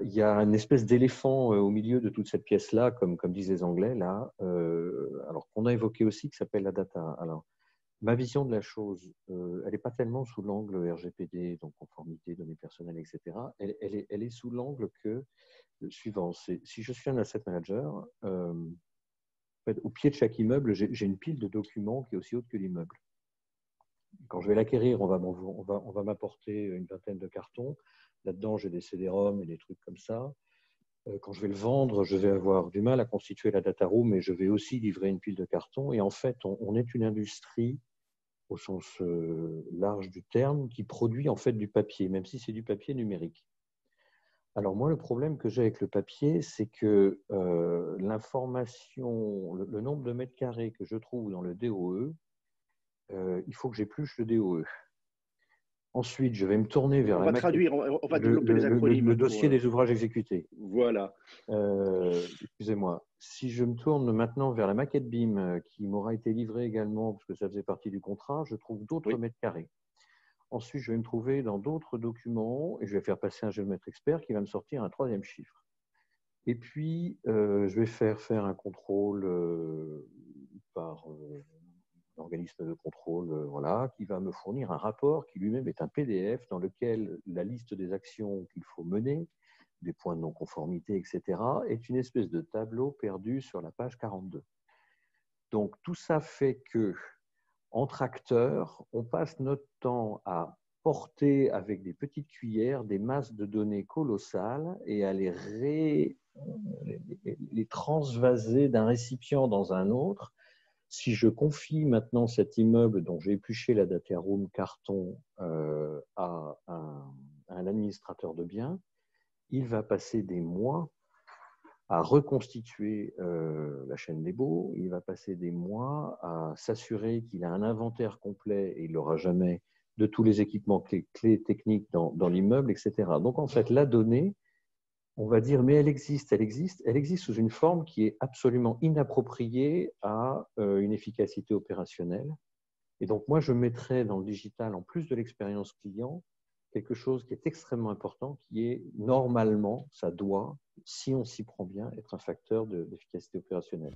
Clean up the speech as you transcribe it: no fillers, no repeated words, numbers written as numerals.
il y a une espèce d'éléphant au milieu de toute cette pièce-là, comme disent les Anglais, là, alors qu'on a évoqué aussi, qui s'appelle la data. Alors, ma vision de la chose, elle n'est pas tellement sous l'angle RGPD, donc conformité, données personnelles, etc. Elle est sous l'angle que le suivant. Si je suis un asset manager, en fait, au pied de chaque immeuble, j'ai une pile de documents qui est aussi haute que l'immeuble. Quand je vais l'acquérir, on va m'apporter une vingtaine de cartons. Là-dedans, j'ai des CD-ROM et des trucs comme ça. Quand je vais le vendre, je vais avoir du mal à constituer la data room, mais je vais aussi livrer une pile de cartons. Et en fait, on est une industrie au sens large du terme qui produit en fait du papier, même si c'est du papier numérique. Alors moi, le problème que j'ai avec le papier, c'est que l'information, le nombre de mètres carrés que je trouve dans le DOE, il faut que j'épluche le DOE. Ensuite, je vais me tourner vers On la va maquette, traduire, on va développer les acronymes le pour… dossier des ouvrages exécutés. Voilà. Excusez-moi. Si je me tourne maintenant vers la maquette BIM qui m'aura été livrée également, parce que ça faisait partie du contrat, je trouve d'autres Oui. mètres carrés. Ensuite, je vais me trouver dans d'autres documents et je vais faire passer un géomètre expert qui va me sortir un troisième chiffre. Et puis, je vais faire un contrôle par organisme de contrôle, voilà, qui va me fournir un rapport qui lui-même est un PDF dans lequel la liste des actions qu'il faut mener, des points de non-conformité, etc., est une espèce de tableau perdu sur la page 42. Donc, tout ça fait que, entre acteurs, on passe notre temps à porter avec des petites cuillères des masses de données colossales et à les transvaser d'un récipient dans un autre. Si je confie maintenant cet immeuble dont j'ai épluché la data room carton à un administrateur de biens, il va passer des mois à reconstituer la chaîne des baux, il va passer des mois à s'assurer qu'il a un inventaire complet, et il ne l'aura jamais, de tous les équipements clés techniques dans l'immeuble, etc. Donc en fait, la donnée, on va dire, mais elle existe sous une forme qui est absolument inappropriée à une efficacité opérationnelle. Et donc, moi, je mettrais dans le digital, en plus de l'expérience client, quelque chose qui est extrêmement important, qui est normalement, ça doit, si on s'y prend bien, être un facteur d'efficacité opérationnelle.